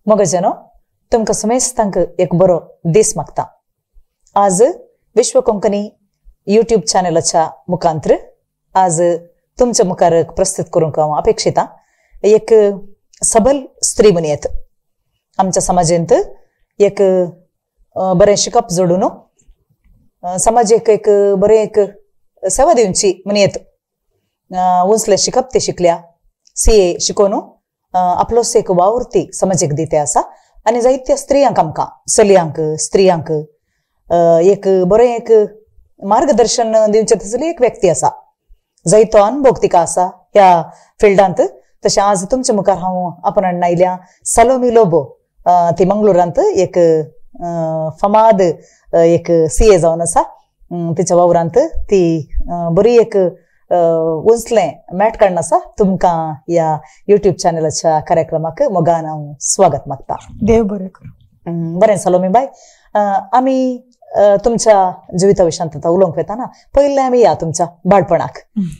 मोगजनो तुमकां समेस्तांक एक बरो दीस मागता. आज विश्व कोंकणी यूट्यूब चॅनलाच्या मुखांतर आज तुमच्या मुखार प्रस्तुत करूंक हांव अपेक्षिता एक सबल स्त्री मनयत. आमच्या समाजांत एक बरें शिकप जोडून समाजाक एक बरें एक सेवा दिवची मनयत. उंचलें शिकप ते शिकल्या, CA शिकोवन आपलोस एक वावुरती समाजाक दिते आसा. आनी जायत्या स्त्रियांक आमकां चलयांक स्त्रियांक एक बरें एक मार्गदर्शन दिवचें तसली एक व्यक्ती आसा. जायतो अनुभव तिका आसा ह्या फिल्डांत. तशें आज तुमच्या मुखार हांव आपणान आयल्या सलोमी लोबो. ती मंगळुरांत एक फामाद एक CA जावन आसा. तिच्या वावरांत ती बरी एक उंचलें मॅट काडून आसा. तुमकां ह्या युट्यूब चॅनलाच्या कार्यक्रमाक मोगान हांव स्वागत मागता. देव बरें करूं. बरें सलोमी बाय, आमी तुमच्या जिविता विशयांत आतां उलोवंक वयताना पयलें आमी या तुमच्या बाळपणाक.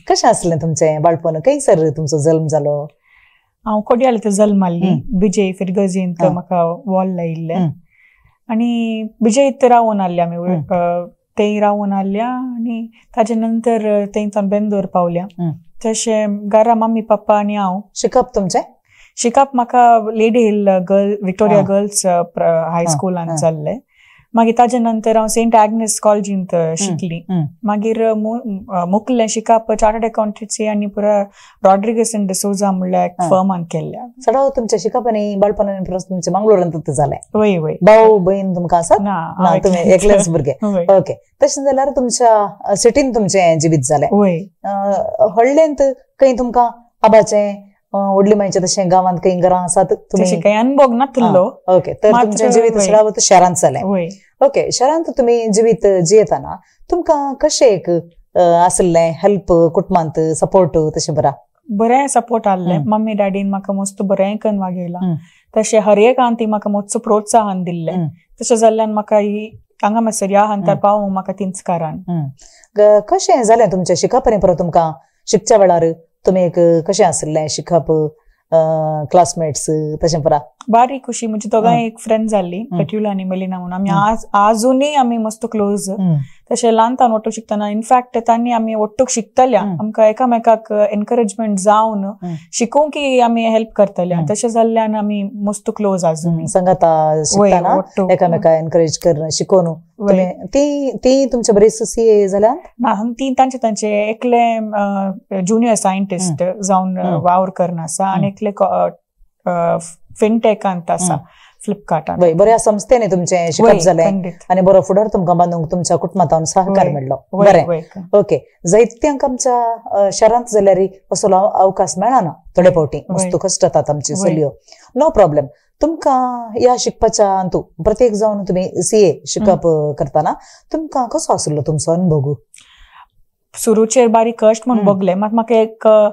कशें आसलें तुमचें बाळपण? खंयसर तुमचो जल्म जालो? हांव कोड्याळें जल्माल्ली. बिजय फिरगजींत म्हाका वॉल लायिल्लें आनी बिजयत रावून आसले आमी. थंय रावून आसल्या आनी ताजे नंतर थंयच्यान बेंगलोर पावल्या. तशें घरा मम्मी पप्पा आनी हांव. शिकप तुमचें? शिकप म्हाका लेडी हिल विक्टोरिया गर्ल्स हायस्कुलान जाल्लें. मागीर ताजे नंतर हांव सेंट एग्नेस कॉलेजींत शिकली. मागीर मुकलें शिकप चार्टर्ड अकाउंटन्सी आनी पुरा रॉड्रिगस एंड डिसोजा म्हणल्यार एक फर्मान केल्ल्या. सडाव तुमच्या शिकप आनी बाळपणान तुमचें मंगळुरांत जालें? वय वय. भाऊ बहीण तुमकां आसात? ना, तुमी एकलेच भुरगे. ओके. तशें जाल्यार तुमच्या सिटीन तुमचें जिवीत जालें. वय. व्हडलेंत खंय तुमकां आबाचें व्हडली मायचें तशें गांवांत खंय घरां आसात? तुमी काही अनुभव नासलो. ओके. तर तुमचें जिवीत सडाव शहरांत जालें. ओके. शहरांत तुमी जिवीत जियेताना तुमकां कशें एक आसलें हेल्प कुटुंबांत सपोर्ट तशें बरें सपोर्ट आसलें. मम्मी डॅडीन म्हाका मस्त बरें करून वागयलां. तशें हर एक आंती म्हाका मस्त प्रोत्साहन दिल्लें. तशें जाल्ल्यान म्हाका ही हांगा मातसर ह्या हंतार पावूंक म्हाका तिंचकारान. कशें जालें तुमचें शिकप आनी परत तुमकां शिकच्या वेळार तुमी एक कशें आसलें शिकप? क्लासमेट्स तशें परा? बारी खुशी. म्हणजे दोगांय एक फ्रेंड जाल्ली, पेट्युला आनी मेलिना म्हणून. आमी आजुनूय आमी मस्त क्लोज. तशें ल्हानपण ओट्टूक शिकतना इनफॅक्ट तांणी आमी ओट्टूक शिकतल्या. आमकां एकामेकाक एनकरेजमेंट जावन शिकोवंक आमी हेल्प करतल्या. तशें जाल्ल्यान आमी मस्त क्लोज आजुनूय. सांगाता शिकताना एकामेका एनकरेज करून शिकोवन. ती तुमचे बरी CA जाल्यार? ना, ती तांचे एकले ज्युनियर सायंटिस्ट जावन वावर करन आसा आनी एकले फिनटेकांत आसा फ्लिपकार्टान. बऱ्या संस्थेने तुमचें शिकप जालें आनी बरो फुडार तुमकां बांदूंक तुमच्या कुटुंबांत सहकार मेळ्ळो. बरें. ओके. जायत्यांक आमच्या शहरांत जाल्यार असलो अवकाश मेळना. थोडे फावटी वस्तू कश्ट जातात आमची चलयो. No problem. तुमकां ह्या शिकपाच्या अंतू प्रत्येक जावन तुमी CA शिकप करतना तुमकां कसो आसलो तुमचो अनुभव? सुरूचेर बारी कश्ट म्हणून बगलें. मात म्हाका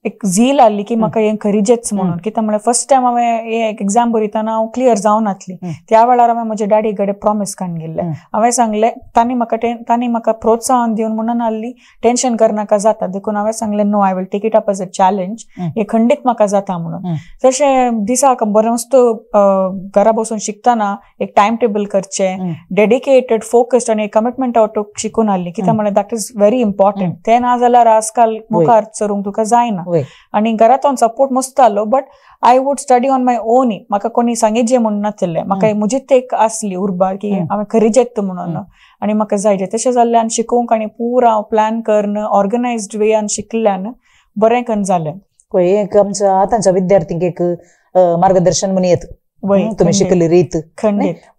एक झील आसली की म्हाका हें खरीचेच म्हणून. कित्याक म्हळ्यार फर्स्ट टायम हांवें एक एग्जाम बरयतना हांव क्लियर जावन नासली. त्या वेळार हांवें म्हज्या डॅडी कडेन प्रॉमिस काडून गेल्लें. हांवें सांगलें, तांणी म्हाका प्रोत्साहन दिवन म्हणून आसली टेन्शन करनाका जाता. देखून हांवें सांगलें no, I will take it up as a challenge. हें खंडीत म्हाका जाता म्हणून. तशें दिसाक बरें मस्त घरा बसून शिकतना एक टायम टेबल करचें, डेडिकेटेड फोकस्ड आनी कमिटमेंट आवटूक शिकून आसली. कित्याक म्हळ्यार दॅट इज व्हेरी इम्पॉर्टंट. तें ना जाल्यार आजकाल मुखार सरूंक तुका जायना. आनी घरांतून सपोर्ट मस्त आलो. But I would study on my on. म्हाका कोणी सांगितलें म्हणून नासलें. म्हाका म्हजीच एक आसली उर्बा की हांवें खरीच येता म्हणून आनी म्हाका जायचें. तशें जाल्ल्यान शिकोवंक आनी पुरो हांव प्लॅन करन ऑर्गनायज्ड वेयान शिकल्यान बरें करून जालें. एक आमच्या आतांच्या विद्यार्थींक एक मार्गदर्शन म्हणून येत. तुमी शिकली रीत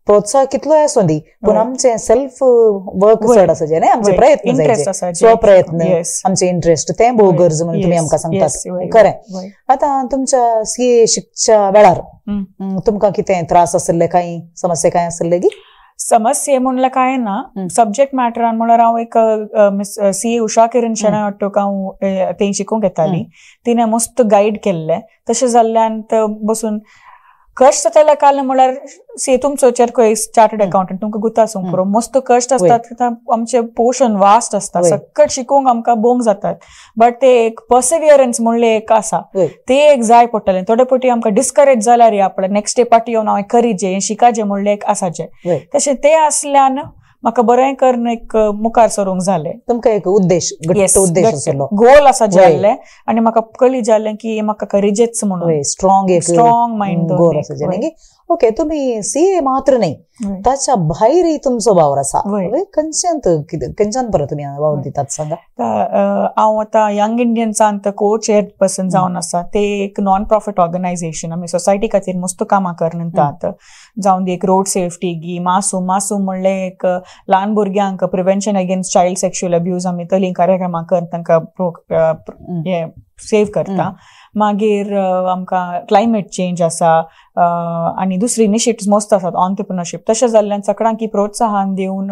प्रोत्साह कितलोय आसूं दी, पूण आमचें सेल्फ वर्क चड आसा जें आमचे प्रयत्न जायचे, स्वप्रयत्न, आमचे इंटरेस्ट तें भोव गरज म्हणून तुमी आमकां सांगतात. खरें. आतां तुमच्या CA शिकच्या वेळार तुमकां कितें त्रास आसले, कांय समस्या कांय आसले गी? समस्या म्हणल्यार कांय ना. सब्जेक्ट मॅटरान म्हणल्यार हांव एक CA उशा किरण शेणा वाटोक हांव थंय शिकूंक येताली. तिणें मस्त गायड केल्लें. तशें जाल्ल्यान बसून कष्ट जाताले काल म्हळ्यार सी तुमचो चेरको एक चार्टर्ड अकाउंटंट तुमकां गुता आसूंक पुरो मस्त कश्ट असतात आमचे पोर्शन वास्ट असता सकट शिकोवंक आमकां बोंग जातात बट ते एक पर्सिवियरन्स म्हणले एक आसा ते एक जाय पडटलें थोडे पटी आमकां डिस्करेज जाल्यार आपल्या नेक्स्ट डे पाटी येवन हांव करीजे हें शिकाजे म्हणले एक आसाचे तशें ते आसल्यान म्हाका बरें करून एक मुखार सरूंक जालें तुमकां एक उद्देश गोल आसा जाल्ले आनी म्हाका कळ्ळी जाल्लें की म्हाका करेजेच म्हणून स्ट्रॉंग माइंड गोल आसा ओके तुम्ही सीए मात्र नाही ताच्या भायर तुमचो वावर आसा खंयच्यान परत तुम्ही वावर दितात सांगा हांव आतां यंग इंडियन्सांत को चेअरपर्सन जावन आसा ते एक नॉन प्रॉफिट ऑर्गनायझेशन आमी सोसायटी खातीर मस्त कामां करतात जावन दी एक रोड सेफ्टी गी मासूम म्हणले एक ल्हान भुरग्यांक prevention against child sexual abuse आमी तली कार्यक्रमां कर तांकां सेव्ह करता मागीर आमकां क्लायमेट चेंज आसा आनी दुसरी इनिशिएटिव्ह मस्त आसात ऑन्टरप्रिनरशीप तशें जाल्ल्यान सगळ्यांक प्रोत्साहन दिवन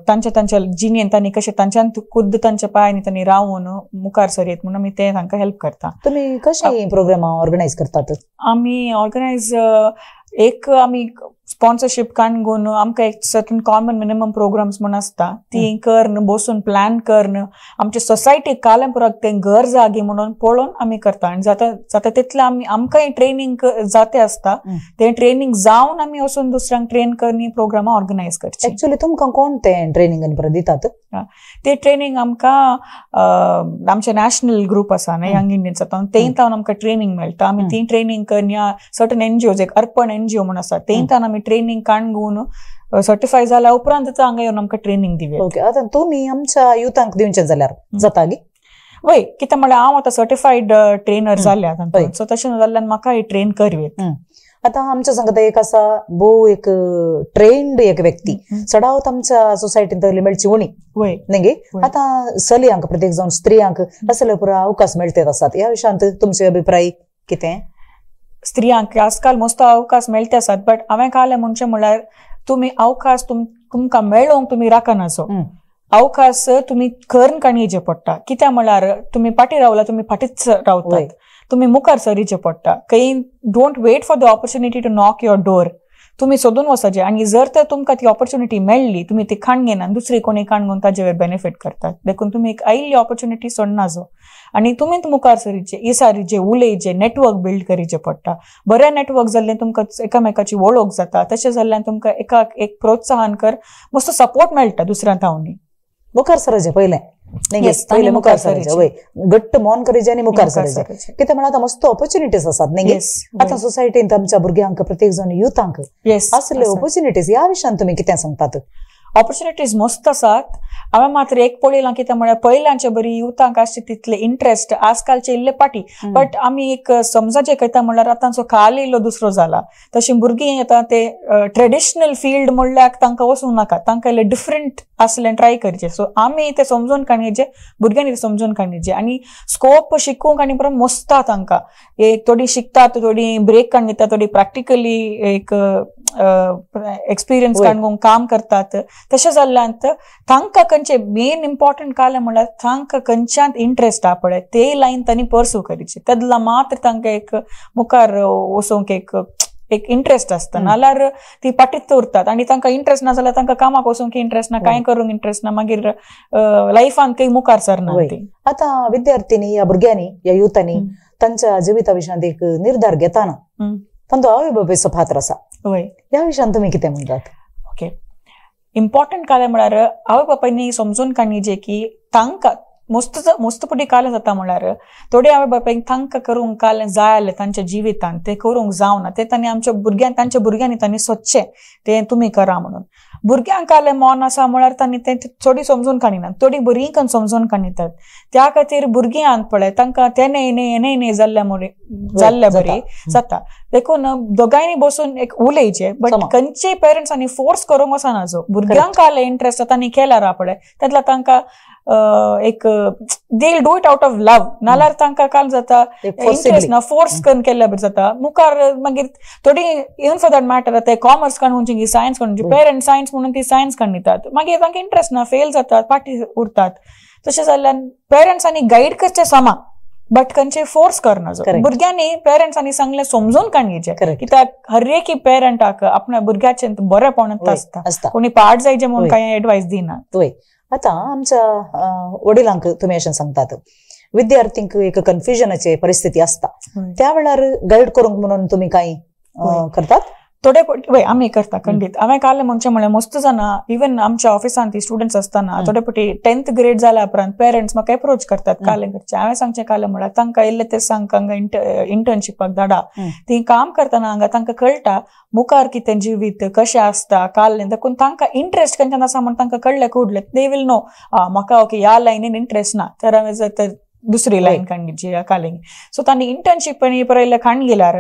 तांच्या जिणेंत तांणी कशें तांच्यान खुद्द तांच्या पांयांनी तांणी रावून मुखार सरयत म्हणून आमी ते तांकां हेल्प करता तुमी कशें प्रोग्रामां ऑर्गनायज करतात आमी ऑर्गनायज एक आमी स्पॉन्सरशीप काणून आमकां एक सर्टन कॉमन मिनिमम प्रोग्राम्स म्हण आसता ती करन बसून प्लॅन करन आमच्या सोसायटीक कालें पुराक तें घर जागी म्हणून पळोवन आमी करता आनी जाता तितलें आमकांय ट्रेनिंग जाते आसता तें ट्रेनिंग जावन आमी वचून दुसऱ्यांक ट्रेन करनी प्रोग्रामां ऑर्गनायज करची एक्चुअली तुमकां कोण तें ट्रेनिंग आनी परत दितात ते ट्रेनिंग आमकां आमचे नॅशनल ग्रुप आसा न्ही यंग इंडियन्स तें तावन आमकां ट्रेनिंग मेळटा आमी ती ट्रेनिंग करया सर्टन एनजीओज एक अर्पण एनजीओ म्हण आसा तें तावन आमी ट्रेनिंग काणून सर्टिफाय जाल्या उपरांत हांगा येवन आमकां ट्रेनिंग दिवे ओके आतां तुमी आमच्या युथांक दिवचें जाल्यार जाता गी वय कित्याक म्हळ्यार हांव आतां सर्टिफायड ट्रेनर जाल्या सो तशें जाल्ल्यान म्हाका ट्रेन करवेत आता आमच्या सांगता एक असा भोव एक ट्रेंड एक व्यक्ती चढावत आमच्या सोसायटीन तगली मेळची उणी न्ही आता चलयांक प्रत्येक जावन स्त्रियांक असले पुरो अवकाश मेळटे आसात ह्या विशयांत तुमचे अभिप्राय कितें स्त्रियांक आजकाल मस्त अवकाश मेळटे आसात बट हांवें काले म्हणचें म्हळ्यार तुमी अवकाश तुमकां मेळोवंक तुमी राखनाचो अवकाश तुमी करून काणयेचे पडटा कित्याक म्हळ्यार तुमी फाटीं रावला तुमी फाटींच रावतात तुम्ही मुखार सरीचे पडटा काही don't wait for the opportunity to knock your door तुम्ही सोदून वचचे आणि जर तर तुमकां ती ऑपॉर्च्युनिटी मेळ्ळी तुम्ही ती खाणगेन आनी दुसरी कोणी काणगून ताजे बेनिफीट करतात देखून तुम्ही एक आयिल्ली ऑपॉर्च्युनिटी सोडनाजो आणि तुम्ही मुखार सरीचे इसारीचे उलयचे नेटवर्क बिल्ड करीचे पडटा बरें नेटवर्क जाल्लें तुमकां एकामेकाची वळख जाता तशें जाल्ल्यान तुमकां एकाक एक प्रोत्साहन कर मस्त सपोर्ट मेळटा दुसऱ्या थावनी मुखार सरचे पयलें पहिले मुखार सरचे वय घट्ट मोन करीचे आनी मुखार सरचे कित्याक म्हळ्यार आतां मस्त ऑपॉर्च्युनिटीज आसात न्ही आतां सोसायटीन आमच्या भुरग्यांक प्रत्येक जण युथांक असले ऑपॉर्च्युनिटीज ह्या विशयान तुमी कितें सांगतात ऑपॉर्च्युनिटीज मस्त आसात हांवें मात्र एक पळयलां कित्याक म्हळ्यार पयल्यांचे बरी युथांक आसचे तितले इंट्रस्ट आजकालचे इल्ले पाटी बट आमी एक समजाचे करता म्हळ्यार आतांचो काल इल्लो दुसरो जाला तशें भुरगीं आतां ते ट्रेडिशनल फील्ड म्हणल्यार तांकां वचूंक नाका तांकां इल्लें डिफरंट आसलें ट्राय करचें सो आमी ते समजून काणयेचे भुरग्यांनी ते समजून काणयेचे आनी स्कोप शिकूंक आनी बरो मस्ता तांकां एक थोडी शिकतात थोडी ब्रेक काणयतात थोडी प्रॅक्टिकली एक एक्सपिरियन्स काणून काम करतात तशें जाल्ल्यान तांकां खंयचे मेन इम्पॉर्टंट कालें म्हळ्यार तांकां खंयच्यात इंट्रस्ट आहा पळय ते लायन तांणी परस्यू करीचे तेदला मात्र तांकां एक मुखार वचोंक एक इंट्रस्ट आसता नाल्यार ती पाटीत उरतात आनी तांकां इंट्रस्ट ना जाल्यार तांकां कामाक वचोंक इंट्रस्ट ना कांय करूंक इंट्रस्ट ना मागीर लायफान काही मुखार सरना ती आतां विद्यार्थ्यांनी ह्या भुरग्यांनी ह्या युथांनी तांच्या जिविता विशयात एक निर्धार घेताना तांचो आवय-बापूयचो पात्र आसा ह्या विशयान तुमी कितें म्हणटात ओके इम्पॉर्टंट कालें म्हळ्यार आवय बापायनी समजून काणयेचे की तांकां मस्तपटी कालें जाता म्हळ्यार थोडे आवय बापायक तांकां करूंक कालें जाय आसलें तांच्या जिवितांत तें करूंक जावना तें तांणी आमच्या तांच्या भुरग्यांनी तांणी सोदचें तें तुमी करा म्हणून भुरग्यांक कालें मन आसा म्हळ्यार तांणी तें थोडी समजून काणयनात थोडी बरीं करून समजून काणयतात त्या खातीर भुरगीं आंत पळय तांकां तें न्हय जाल्ल्या बरी जाता देखून दोगांयनी बसून एक उलयचे बट खंयचेय पेरंट्सांनी फोर्स करूंक वचनाजो भुरग्यांक कालें इंट्रस्ट तांणी केल्यार पळय तेतला तांकां एक they will do it out of love नाल्यार तांकां काल जाता इंट्रस्ट ना फोर्स करून केल्या बरी जाता मुखार मागीर थोडी इवन फॉर दॅट मॅटर ते कॉमर्स काणून सायन्स काणून पेरंट्स सायन्स म्हणून ती सायन्स काणयतात मागीर तांकां इंट्रस्ट ना फेल जातात फाटी उरतात तशें जाल्ल्यान पेरंट्सांनी गायड करचें समा बट खंयचे फोर्स करनाजो भुरग्यांनी पेरंट्सांनी सांगलें समजून काडचें कित्याक हर एक पेरंटाक आपल्या भुरग्याचें बरेपण आसता कोणी पाड जायचे म्हणून कांय एडवायस दिनात. आता आमच्या वडिलांक तुम्ही अशें सांगतात विद्यार्थींक एक कन्फ्युजनाची परिस्थिती असता त्या वेळार गाईड करूंक म्हणून तुम्ही काही करतात थोडे वय आम्ही करता खंडीत हांवें काल म्हणचे म्हळ्यार मस्त जाणां इवन आमच्या ऑफिसान ती स्टुडंट्स असताना थोडे फावटी 10th ग्रेड जाल्या उपरांत पेरंट्स म्हाका अप्रोच करतात काले करचे हांवें सांगचें काले म्हळ्यार तांकां इल्लें तें सांग हांगा इंटर्नशिपाक धाडा ती काम करतना हांगा तांकां कळटा मुखार कितें जिवीत कशें आसता कालें देखून तांकां इंटरेस्ट खंयच्यान आसा म्हण तांकां कळलें कुडलें दे विल नो म्हाका ओके ह्या लायनीन इंटरेस्ट ना तर हांवें जर तर दुसरी लायन काडची कालेंगी सो तांणी इंटर्नशीप पयले खाण गेल्यार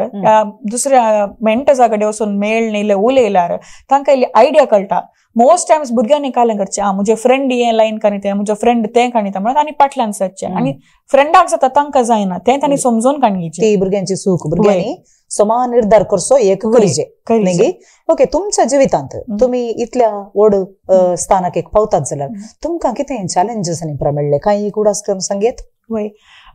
दुसऱ्या मेंटर्सा कडेन वचून मेळ्ळें इल्लें उलयल्यार तांकां इल्ली आयडिया कळटा. मोस्ट टायम्स भुरग्यांनी कालें करचें म्हजे फ्रेंड हें लायन काणिता म्हजो फ्रेंड तें काणिता म्हणून तांणी फाटल्यान सरचें आनी फ्रेंडाक जाता तांकां जायना तें तांणी समजून काडची ती भुरग्यांची चूक भुरग्यांनी समान निर्धार करचो एक करचे. ओके तुमच्या जिवितांत तुम्ही इतल्या व्हड स्थानाक एक पावतात जाल्यार तुमकां कितें चॅलेंजीस आनी मेळ्ळे काही कुडास सांगेत. वय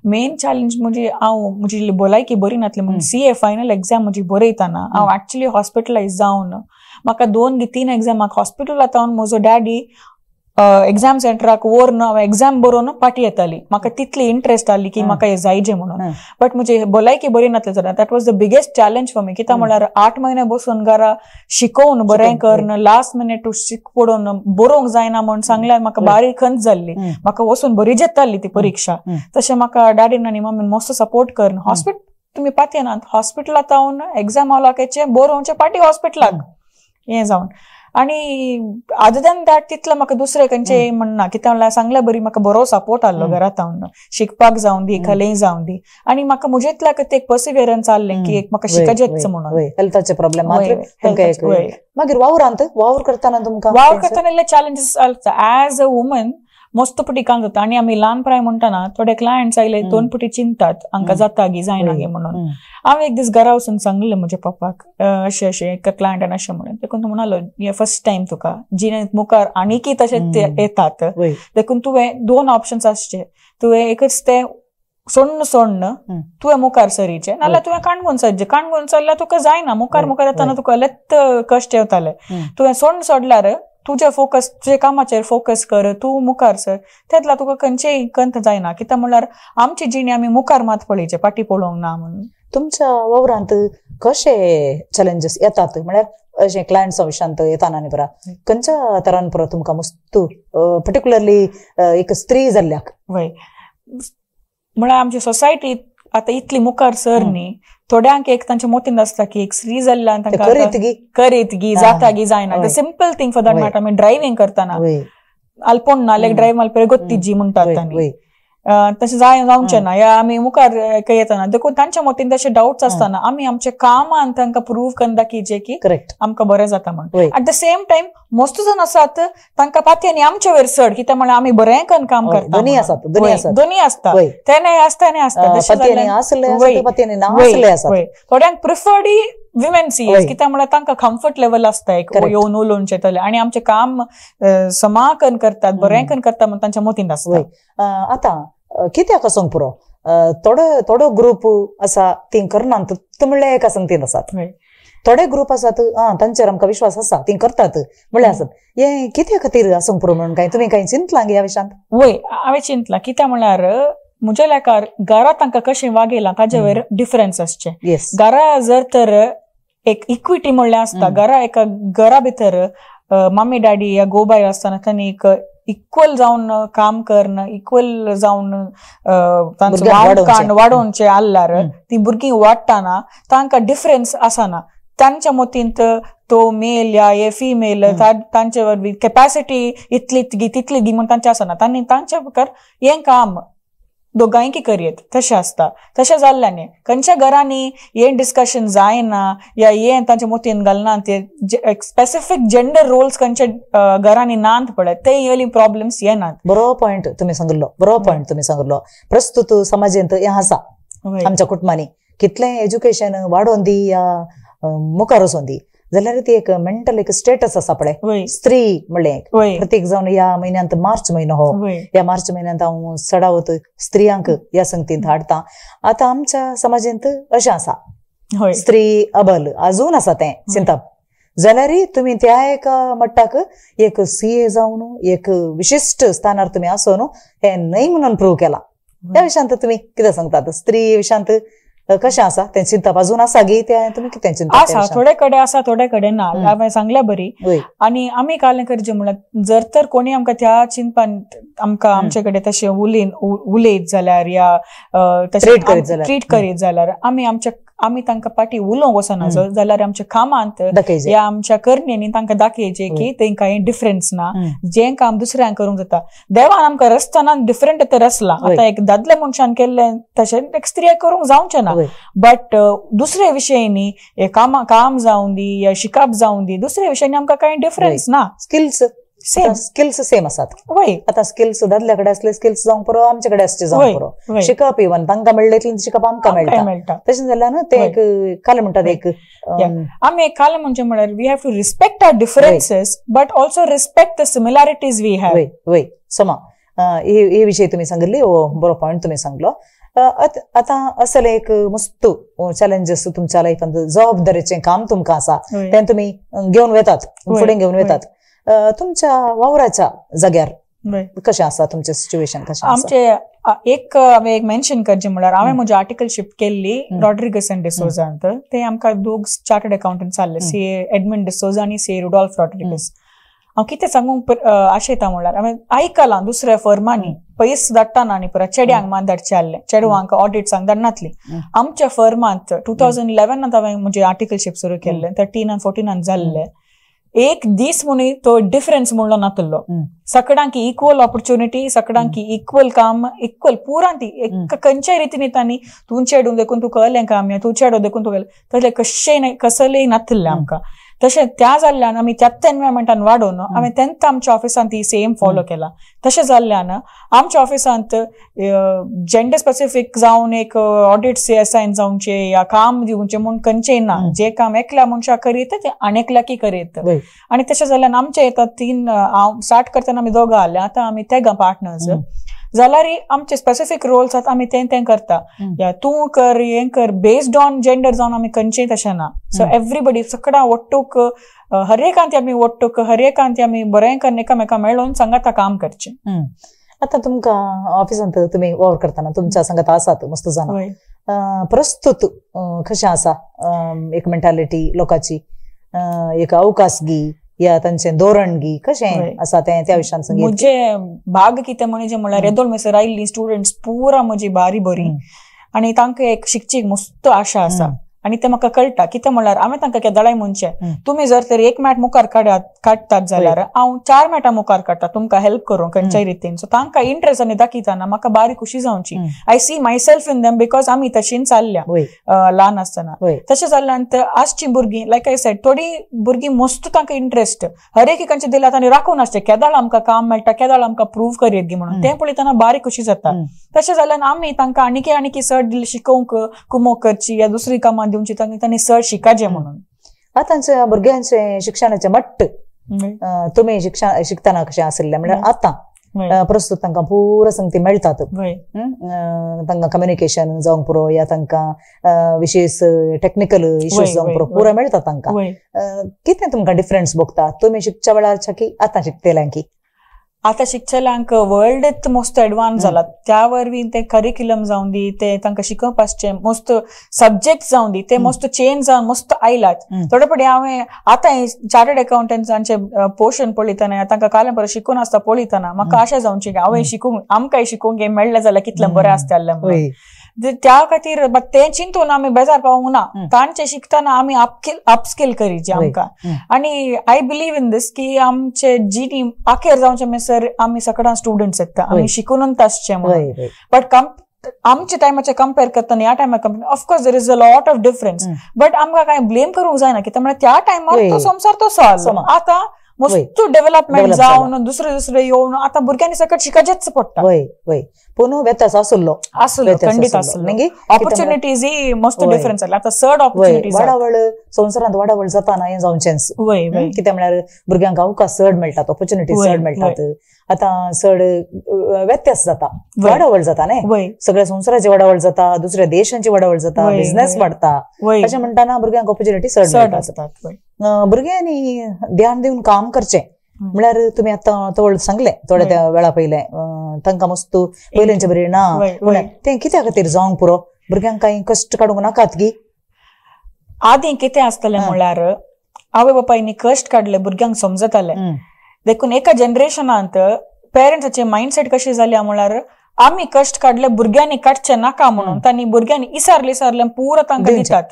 मेन चॅलेंज म्हणजे हांव म्हजी भलायकी बरी नासली म्हणून CA फायनल एग्जाम म्हजी बरयतना हांव एक्चुअली हॉस्पिटलायज जावन म्हाका 2-3 एग्जामाक हॉस्पिटलांत रावन म्हजो डॅडी एग्जाम सेंटराक व्हरून हांव एग्जाम बरोवन फाटी येताली म्हाका तितली इंटरेस्ट आली की म्हाका हें जायचें म्हणून बट म्हजी भलायकी बरी नासली जाल्यार that was the biggest challenge for me कित्याक म्हळ्यार 8 म्हयने बसून घरा शिकोवन बरें करन लास्ट मिनिट शिक पडून बरोवंक जायना म्हणून सांगल्यार म्हाका बारीक खंत जाल्ली म्हाका वचून बरी जेताली ती परीक्षा तशें म्हाका डॅडीन आनी मम्मीन मस्त सपोर्ट करन हॉस्पिटल तुमी पातयेनात हॉस्पिटलांत रावन एग्जाम लागायचें बरोवचें पाटी हॉस्पिटलाक हें जावन आणि अदर दॅन दॅट तितलं म्हाका दुसरें खंयचें म्हणना कित्याक म्हणल्यार सांगल्यार बरी म्हाका बरो सपोर्ट आसलो घरांत हांव शिकपाक जावन दी खलेंय जावन दी आनी म्हाका म्हजेतल्या एक पर्सिवियरन्स आसलें की एक म्हाका शिकचेंच म्हणून हेल्थाचे प्रॉब्लेम मागीर वावर करतना तुमकां वावर करतना इल्ले चॅलेंजीस आसता एज अ वुमन मस्त पुटी काम जाता आनी आमी ल्हान प्राय म्हणटाना थोडे क्लायंट्स आयले 2 पुटी चिंतात हांकां जाता गी जायना गे म्हणून हांव एक दीस घरा वचून सांगलें म्हज्या पप्पाक अशें एका क्लायंटान अशें म्हणून देखून तूं म्हणालो हे फर्स्ट टायम तुका जिणेंत मुखार आनीकय तशें येतात देखून तुवें 2 ऑप्शन्स आसचे तुवें एकच तें सोडन तुवें मुखार सरीचें नाल्यार तुवें काणगून सरचें काणगून सरल्यार तुका जायना मुखार येताना तुका लेत कश्ट येवताले तुवें सोडल्यार तुझे कामाचेर फोकस कर तूं मुखार सर तेतला तुका खंयचेय कंत जायना कित्याक म्हणल्यार आमची जिणी आमी मुखार मात पळयचे फाटी पळोवंक ना म्हणून. तुमच्या वावरांत कशे चॅलेंजीस येतात म्हळ्यार अशें क्लायंट्सा विशयांत येताना न्ही परा खंयच्या तरान परा तुमकां मस्त पर्टिक्युलरली एक स्त्री जाल्ल्याक वय म्हळ्यार आमची सोसायटी आता इतली मुखार सर न्ही थोड्यांक एक तांच्या मोतीन आसता की एक स्त्री जाल्ल्यान तांकां करीत गी जाता गी जायना the simple thing for that matter आमी ड्रायव्हिंग करतना अल्पोण ना लायक ड्रायव्ह मारपी गोत्ती जी म्हणटात तांणी तशें जावचें ना या आमी मुखार येतना देखून तांच्या मोतीन तशे डाउट्स आसतना आमी आमच्या कामान तांकां प्रूव करून दाखयचे की आमकां बरें जाता म्हणून एट द सेम टायम मस्त जण आसात तांकां पातयेनी आमचे वयर चड कित्याक म्हळ्यार आमी बरें करून काम करता दोनी आसता तेन्य आसता थोड्यांक प्रिफर्ड विमेन सीएस कित्याक म्हळ्यार तांकां कम्फर्ट लेवल आसता एक येवन उलोवचें तले आनी आमचें काम समाकन करतात बरें करून करता म्हणून तांच्या मोतीन आसता. आतां कित्याक असोंक पुरो थोडो ग्रुप आसा ती करनात ते म्हणल्यार एका संगतीन आसात थोडे ग्रुप आसात तांचेर आमकां विश्वास आसा ती करतात म्हणल्यार आसत हे कित्या खातीर असोंक पुरो म्हणून तुम्ही काही चिंतलां ह्या विशयांत. वय हांवें चिंतलां कित्याक म्हळ्यार म्हज्या लेकार घरा तांकां कशें वागयलां ताजे वयर डिफरन्स आसचें घरा जर तर एक इक्विटी म्हणल्यार आसता घरा भितर मम्मी डॅडी या गोबाय आसतना तांणी एक इक्वल जावन काम करन इक्वल जावन वाडोवचें आसल्यार ती भुरगीं वाडटाना तांकां डिफरन्स आसना तांच्या मोतीन तो मेल या हे फिमेल तांचे वरवीं कॅपॅसिटी इतली तितली गी म्हण तांचे आसना तांणी तांच्या प्रकार हें काम दोगांयकी करियेत तशें आसता तशें जाल्ल्याने खंयच्या घरांनी हें डिस्कशन जायना या हें तांच्या मोतीन घालना ते स्पेसिफीक जेंडर रोल्स खंयच्या घरांनी नात पळय ते येयली प्रॉब्लेम्स येनात. बरो पॉयंट तुमी सांगलो प्रस्तुत समाजेंत हें आसा आमच्या कुटुंबांनी कितलें एज्युकेशन वाडोवन दी या मुखार वचोन दी जाल्यार ती एक मेंटल एक स्टेटस आसा पळय स्त्री म्हणलें प्रत्येक जावन ह्या म्हयन्यांत मार्च म्हयनो हो ह्या मार्च म्हयन्यांत हांव सडावत स्त्रियांक ह्या संगतींत हाडटा. आतां आमच्या समाजांत अशें आसा स्त्री अबल अजून आसा तें चिंतप जाल्यार तुम्ही त्या एका मट्टाक एक CA जावन एक विशिष्ट स्थानार तुम्ही आसो न्हू हे न्हय म्हणून प्रूव केला. त्या विशयांत तुम्ही कितें सांगतात स्त्री विशयांत कशें आसा तें चिंतप अजून आसा गी ते तुम्ही कितें चिंतप आसा थोडे कडेन आसा थोडे कडेन ना हांवें सांगल्या बरी. आनी आमी कालें करचें म्हणल्यार जर तर कोणी आमकां त्या चिंतपान आमकां आमचे कडेन तशें उलयत जाल्यार या ट्रीट करीत जाल्यार आमी तांकां पाटी उलोवंक वचना जाल्यार आमच्या कामांत या आमच्या करण्यांनी तांकां दाखयचे की तांकां हें डिफरन्स ना जें काम दुसऱ्यांक करूंक जाता. देवान आमकां रचतना डिफरंट तर रचला. आतां एक दादल्या मनशान केल्लें तशें एक स्त्रियाक करूंक जावचें ना बट दुसऱ्या विशयांनी काम जावं दी या शिकप जावं दी दुसऱ्या विशयांनी आमकां कांय डिफरन्स ना. स्किल्स सेम आसात. आतां स्किल्स दादल्या कडेन असले स्किल्स जावंक पुरो आमचे कडेन असचे जावंक पुरो शिकप इवन तांकां मेळ्ळें शिकप आमकां मेळटा तशें जाल्यार न्हू ते एक काल म्हणटात एक आमी एक काल म्हणजे म्हळ्यार we have to respect our differences but also respect the similarities we have. वय समा हे विशय तुम्ही सांगिल्ली बरो पॉयंट तुम्ही सांगलो. आतां असले एक मस्त चॅलेंजेस तुमच्या लायफांत जबाबदारीचें काम तुमकां आसा तें तुमी घेवन वेतात फुडें घेवन वेतात. तुमच्या वावराच्या जाग्यार कशें आसा तुमचें सिच्युएशन कशें आमचे एक हांवें एक मेन्शन करचें म्हळ्यार हांवें म्हजी आर्टिकलशीप केल्ली रॉड्रिगस एंड डिसोजांत. ते आमकां दोग चार्टर्ड अकाउंटंट जाल्ले CA एडमंड डिसोजा आनी CA रुडॉल्फ रॉड्रिगस. हांव कितें सांगूंक आशयता म्हळ्यार हांवें आयकलां दुसऱ्या फर्मांनी पयस धाडटाना आनी पुरा चेड्यांक मान धाडचे आहले चेडवांक ऑडिट्सांक धाडनातली. आमच्या फर्मांत 2011 हांवें म्हजें आर्टिकलशीप सुरू केल्लें 13 आनी 14 जाल्लें. एक दीस मुनी तो डिफरन्स म्हणलो नातलो. सगळ्यांक इक्वल ऑपॉर्च्युनिटी सगळ्यांक इक्वल काम इक्वल पुरान ती एक खंयच्याय रितीन तांणी तूं चेडूं देखून तुका कहलें काम तूं चेडो देखून तुका तसलें कशेंय कसलेंय नातलें आमकां. तशें त्या जाल्ल्यान आमी त्याच एनवायरमेंटान वाडोवन हांवें तेंच आमच्या ऑफिसांत ती सेम फॉलो केला. तशें जाल्ल्यान आमच्या ऑफिसांत जेंडर स्पेसिफीक जावन एक ऑडिट्स असायन जावचे या काम दिवचे म्हूण खंयचेय ना. जे काम एकल्या मनशाक करीत ते आनेकल्याकी करीत. आनी तशें जाल्ल्यान आमचे येतात 3 हांव स्टार्ट करतना आमी दोगां आहले आतां आमी तेगा पार्टनर्स जाल्यार आमचे स्पेसिफीक रोल्स आतां आमी तें करता. तूं कर हें कर बेस्ड ऑन जेंडर जावन आमी खंयचेय तशें ना. सो एवरीबडी सगळ्यां वट्टूक हर एकांती आमी वट्टूक हर एकांती आमी बरें करून एकामेका मेळून सांगाता काम करचें. आतां तुमकां ऑफिसांत तुमी वावर करतना तुमच्या सांगात आसात मस्त जाणां प्रस्तुत कशें आसा एक मेंटॅलिटी लोकांची एक अवकाशगी या तांचें धोरणगी कशें आसा तें त्या विशयान सांग. म्हजे भाग कितें म्हणजे म्हळ्यार येदोळ मेसर आयिल्लीं स्टुडंट्स पुरा म्हजी बारी बरी आनी तांकां एक शिकची मस्त आशा आसा. आनी ते म्हाका कळटा कितें म्हळ्यार हांवें तांकां केदळाय म्हणचे तुमी जर तर 1 मॅट मुखार काडटात जाल्यार हांव 4 मॅटां मुखार काडटा तुमकां हेल्प करूंक खंयच्याय रितीन. सो तांकां इंट्रस्ट आनी दाखयताना म्हाका बारी खुशी जावची. I see my self in them because आमी तशीं चालल्या ल्हान आसतना. तशें जाल्ल्यान आजची भुरगीं लायक आय सेड थोडी भुरगीं मस्त तांकां इंट्रस्ट हर एकांचे दिल्यात आनी राखून आसचे केदाळ आमकां काम मेळटा केदाळ आमकां प्रूव करीत गी म्हणून तें पळयतना बारी खुशी जाता. तशें जाल्यान आमी तांकां आनीक चड शिकोवंक कुमोक करची या दुसरी कामां दिवची तांणी चड शिकाचे म्हणून. आतांच्या भुरग्यांचे शिक्षणाचे मट्ट तुमी शिकतना कशें आसलें म्हळ्यार आतां प्रस्तुत तांकां पुरो संगती मेळटात. तांकां कम्युनिकेशन जावंक पुरो या तांकां विशेष टेक्निकल इश्यूज जावंक पुरो पुरो मेळटा तांकां. कितें तुमकां डिफरन्स भोगता तुमी शिकच्या वेळारच्या की आतां शिकतेल्यांकी? आतां शिकचेल्यांक वर्ल्ड मस्त एडवान्स जाला त्या वरवीं ते करिक्युलम जावन दी ते तांकां शिकोवपाचे मस्त सब्जेक्ट जावन दी ते मस्त चेंज जावन मस्त आयलात. थोडे पडे हांवें आतां चार्टर्ड अकाउंटंट्सांचे पोर्शन पळयतना तांकां कालें बरें शिकून आसता पळयतना म्हाका आशा जावची की हांवें शिकूंक आमकांय शिकूंक मेळ्ळें जाल्यार कितलें बरें आसतालें म्हणून. त्या खातीर ते चिंतून आमी बेजार पावूंक ना. तांचे शिकतना आमी अपस्किल करीचे आमकां. आनी आय बिलीव इन दीस की आमचे जीडी आखेर जावचे मेसर आमी सगळ्यां स्टुडंट्स येता आमी शिकूनच आसचे म्हणून. बट आमच्या टायमाचे कंपेर करतना ह्या टायमार of course there is a lot of difference. But आमकां कांय ब्लेम करूंक जायना कित्याक म्हळ्यार त्या टायमार तो संवसार तसो आसलो. आतां मस्त डेव्हलपमेंट जावन दुसरे येवन आता भुरग्यांनी सकट शिकायचेच पडटा वय वय पूण व्यत्यास आसलो खंडीत आसलो ऑपॉर्च्युनिटीज ही मस्त डिफरन्स जाला आता चड ऑपॉर्च्युनिटीज वाडावळ संवसारांत वाडावळ जाताना हें जावचेंच कित्याक म्हळ्यार भुरग्यांक अवकाश चड मेळटात ऑपॉर्च्युनिटी चड मेळटात आता चड व्यत्यास जाता वाडावळ जाता न्ही सगळ्या संवसाराची वाडावळ जाता दुसऱ्या देशांची वाडावळ जाता बिझनेस वाडता अशें म्हणटाना भुरग्यांक ऑपॉर्च्युनिटी चड आसतात भुरग्यांनी ध्यान दिवन काम करचें म्हळ्यार तुमी आतां तवळ सांगलें थोड्या त्या वेळा पयलें तांकां मस्त पयलेंचे बरें ना तें कित्या खातीर जावंक पुरो भुरग्यांक कांय कश्ट काडूंक नाकात की आदीं कितें आसतलें म्हळ्यार आवय बापायनी कश्ट काडले भुरग्यांक समजताले देखून एका जनरेशनांत पेरंट्साचे मायंडसेट कशी जाल्या म्हळ्यार आमी कश्ट काडले भुरग्यांनी काडचे नाका म्हणून तांणी भुरग्यांनी इसारले पुरो तांकां दितात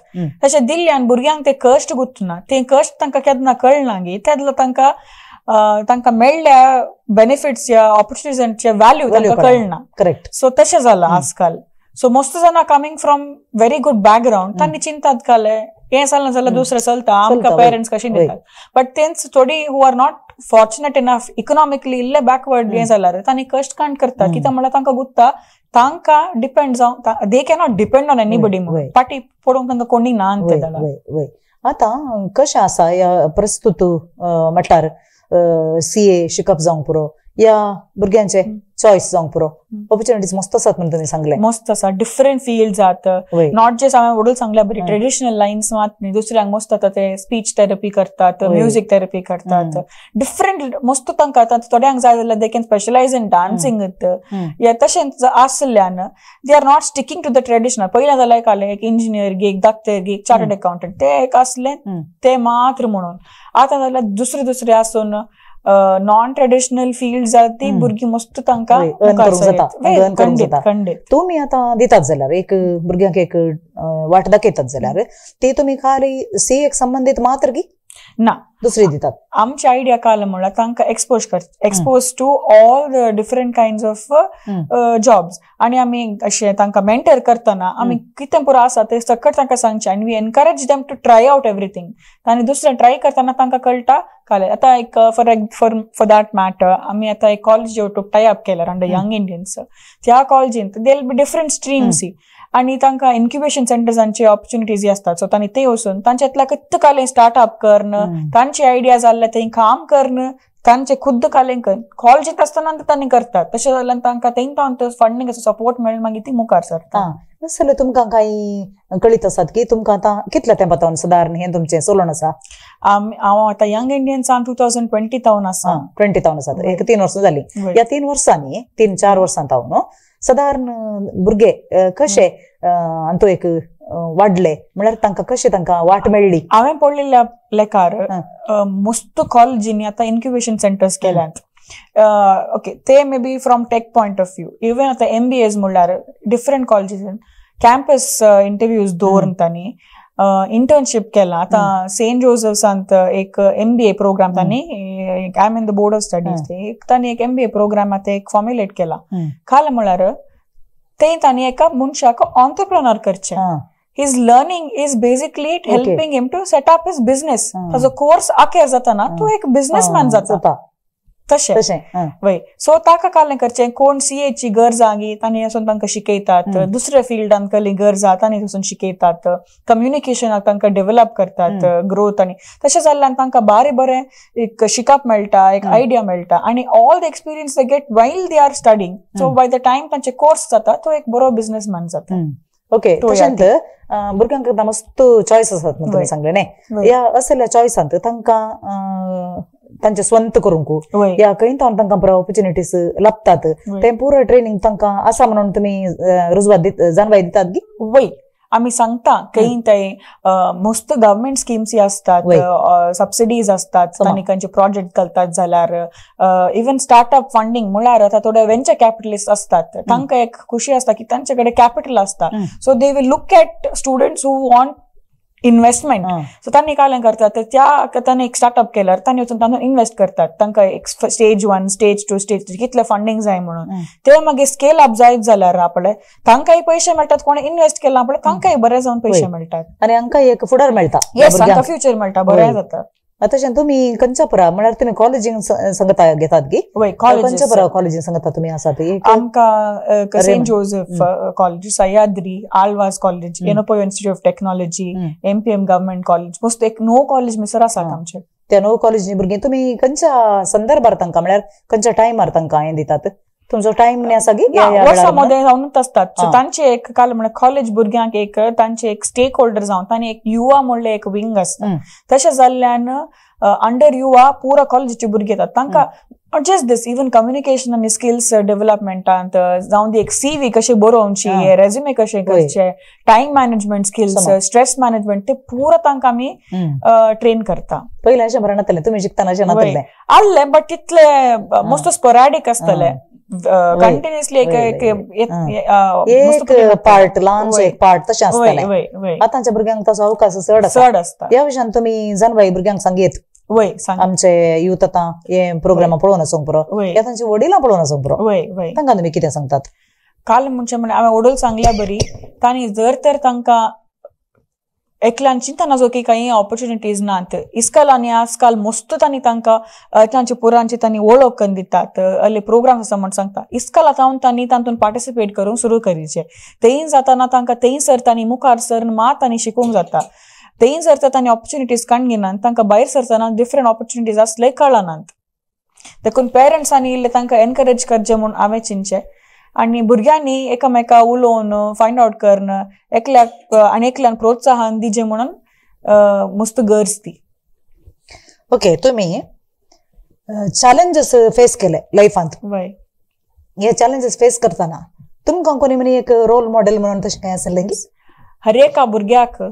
तशें दिल्ल्यान भुरग्यांक ते कश्ट गुंतना ते कश्ट तांकां केन्ना कळना गी तेदलो तांकां मेळ्ळ्या बेनिफिट्स या ऑपॉर्च्युनिटीजचे व्हॅल्यू तांकां कळना करेक्ट सो तशें जालां आजकाल सो मस्त जाणां coming from very good background तांणी चिंतात काले हें जालें जाल्यार दुसरें चलता आमकां पेरंट्स कशी दितात बट तेंच थोडी who are not fortunate enough economically इल्ले बॅकवर्ड हें जाल्यार तांणी कश्ट कांड करता कित्याक म्हळ्यार तांकां गुत्ता तांकां डिपेंड जावन दे कॅनॉट डिपेंड ऑन एनीबडी पाटी पडोवंक तांकां कोणी ना आतां कशें आसा ह्या प्रस्तुत म्हटल्यार CA शिकप जावंक पुरो या भुरग्यांचे चॉईस जावंक पुरो ऑपॉर्च्युनिटीज मस्त आसात म्हणून तुमी सांगले मस्त आसा डिफरंट फील्ड्स आहात नॉट जस्ट हांवें वडून सांगल्या बरी ट्रेडिशनल लायन्स मात न्ही दुसऱ्यांक मस्त आतां ते स्पीच थेरपी करतात म्युझिक थेरपी करतात डिफरंट मस्त तांकां आतां थोड्यांक जाय जाल्यार they can specialise in dancing या तशेंच आसल्यान they are not sticking to the traditional पयलें जाल्यार एक एक इंजिनियर गी एक दाक्तर गी चार्टर्ड अकाउंटंट ते एक आसले ते मात्र म्हणून आतां जाल्यार दुसरे आसून नॉन ट्रेडिशनल फील्ड ती भुरगीं मस्त तांकां खंडीत तुमी आतां दितात जाल्यार एक भुरग्यांक एक वाट दाखयतात जाल्यार ती तुमी खाली CA एक संबंधित मात्र की ना दुसरी दितात आमची आयडिया काय म्हळ्यार तांकां expose to all the different kinds of jobs आनी आमी अशें तांकां मेंटर करतना आमी कितें पुरो आसा ते सकट तांकां सांगचें आनी we encourage them to try out everything आनी दुसरें ट्राय करतना तांकां कळटा काले आतां एक फॉर दॅट मॅटर आमी आतां एक कॉलेज टाय अप केल्यार अंडर यंग इंडियन्स त्या कॉलेजींत देल बी डिफरंट स्ट्रीम्स आणि तांकां इन्क्युबेशन सेंटर्सांचे ऑपॉर्च्युनिटीज असतात सो तांणी ते वचून तांच्यातल्या कित्त कालें स्टार्टअप करणं तांची आयडिया जाल्ले थंय काम करणं तांचे खुद्द कालें कॉलेजींत आसतना तांणी करतात तशें जाल्यार तांकां थंय फंडींग सपोर्ट मेळून मागीर ती मुखार सरता जाल्यार तुमकां कांय कळीत आसात की तुमकां आतां कितल्या तेंपातावन सादारण हें तुमचें चलोन आसा हांव आतां यंग इंडियन्सान 2020 तावन आसा 20 तावन आसात एक 3 वर्सां जाली ह्या 3 वर्सांनी 3-4 वर्सां तावन सादारण भुरगे कशे हातू एक वाडले म्हळ्यार तांकां कशें तांकां वाट मेळ्ळी हांवें पळयल्ल्या लेखार मस्त कॉलेजींनी आतां इन्क्युबेशन सेंटर्स केल्यात ओके ते may be from tech point of view even आतां MBAs म्हणल्यार डिफरंट कॉलेजीन कॅम्पस इंटरव्यूज दवरून तांणी इंटर्नशिप केला आतां सेंट जोसेफ्सांत एक MBA प्रोग्राम तांणी I am in the board of studies तांणी एक MBA प्रोग्राम आतां एक फॉर्म्युलेट केला खाल म्हळ्यार ते तांणी एका मनशाक ऑन्टरप्रेन्योर करचें his learning is basically helping him to set up his business ताजो कोर्स आखेर जाताना तो एक बिझनेसमॅन जाता तशें वय सो ताका कालें करचें कोण CA ची गरज आगी तांणी वचून तांकां शिकयतात दुसऱ्या फिल्डान कसली गरज आहा तांणी वचून शिकयतात कम्युनिकेशनाक तांकां डेव्हलप करतात ग्रोथ आनी तशें जाल्ल्यान तांकां बरें एक शिकप मेळटा एक आयडिया मेळटा आनी all the experience they get while they are studying so by the time तांचे कोर्स जाता तो एक बरो बिझनेसमॅन जाता ओके तशेंच भुरग्यांक मस्त चॉयस आसात म्हणून तुमी सांगले न्ही ह्या असल्या चॉयसांत तांकां तांचे स्वंत करूंक या खंय तांकां बरो ऑपॉर्च्युनिटीज लाभतात ते पुरो ट्रेनिंग तांकां आसा म्हणून तुमी रुजवात जानवाय दितात की वय आमी सांगता खंय ते मस्त गव्हर्मेंट स्किम्स असतात सबसिडीज असतात तांणी खंयचे प्रोजेक्ट घालतात जाल्यार इवन स्टार्टअप फंडिंग म्हळ्यार आतां थोडे वेंचर कॅपिटलिस्ट असतात तांकां एक खुशी आसता की तांचे कडेन कॅपिटल आसता so they will look at students who want investment so तांणी काय करतात त्या तांणी एक स्टार्टअप केल्यार तांणी वचून तांतून इन्व्हेस्ट करतात तांकां एक स्टेज 1 स्टेज 2 स्टेज 3 कितले फंडिंग जाय म्हणून ते मागीर स्केल अप जायत जाल्यार आपले तांकांय पयशे मेळटात कोणी इन्व्हेस्ट केला आपले तांकांय बरे जावन पयशे मेळटात आनी हांकां एक फुडार मेळटा तांकां फ्युचर मेळटा बरें जाता तशें तुमी खंयच्या म्हळ्यार तुमी कॉलेजींग संगत घेतात गी खंयच्या कॉलेजींग संगत तुमी आसात आमकां saint Joseph college Sahyadri Alvas college Yenepoya institute of technology MPM government college मस्त एक 9 कॉलेज मिसर आसात आमचे त्या 9 कॉलेजी भुरगीं तुमी खंयच्या संदर्भार तांकां म्हळ्यार खंयच्या टायमार तांकां हें दितात तुमचो टाइम न्ही आसा गी वर्सामध्ये जावनूच असतात तांचे एक काल म्हळ्यार कॉलेज भुरग्यांक एक तांचे एक स्टेक होल्डर जावन तांणी एक युवा म्हणले एक विंग आसता तशें जाल्ल्यान अंडर युवा पुरा कॉलेजीचे भुरगे येतात तांकां not just this even communication आनी स्किल्स डेव्हलपमेंटांत जावन दी एक CV कशें बरोवची रेज्युमे कशें करचे time management skills stress management ते पुरा तांकां आमी ट्रेन करता पयलें अशें बरें नासलें तुमी शिकतना अशें नासलें आसलें बट तितले मस्त स्पोरॅडिक आसतलें कंटिन्युअसली एक पार्ट ल्हानशें एक पार्ट तशें आसतलें आतांच्या भुरग्यांक तसो अवकाश चड आसता ह्या विशयान तुमी जानबाई भुरग्यांक सांगीत आमचे युथ आतां हे प्रोग्रामा पळोवन आसूंक पुरो ह्या तांची वडिलां पळोवन आसूंक पुरो तांकां तुमी कितें सांगतात काल म्हणजे हांवें वडोल सांगल्या बरी तांणी जर तर तांकां एकल्यान चिंता नाजो की काही ऑपॉर्च्युनिटीज नात इस्काल आनी आजकाल मस्त तांणी तांकां तांचे पुरांची तांणी वळख करून दितात असले प्रोग्राम आसा म्हण सांगता इस्काल तांणी तातूंत पार्टिसिपेट करूंक सुरू करीचे तेय जाताना तांकां तेय सर तांणी मुखार सर मात आनी शिकूंक जाता तेय जर तर तांणी ऑपॉर्च्युनिटीज काडून घेनात तांकां भायर सरतना डिफरंट ऑपॉर्च्युनिटीज आसले कळनात देखून पेरंट्सांनी इल्लें तांकां एनकरेज करचें म्हूण हांवें चिंतचें आनी भुरग्यांनी एकामेका उलोवन फायंड आउट करन एकल्याक आनी एकल्यान प्रोत्साहन दिजें म्हणून मस्त गरज ती ओके तुमी चॅलेंजेस फेस केले लायफांत हे चॅलेंजेस फेस करतना तुमकां कोणी म्हणी एक रोल मॉडेल म्हणून तशें काय आसलें की हर एका भुरग्याक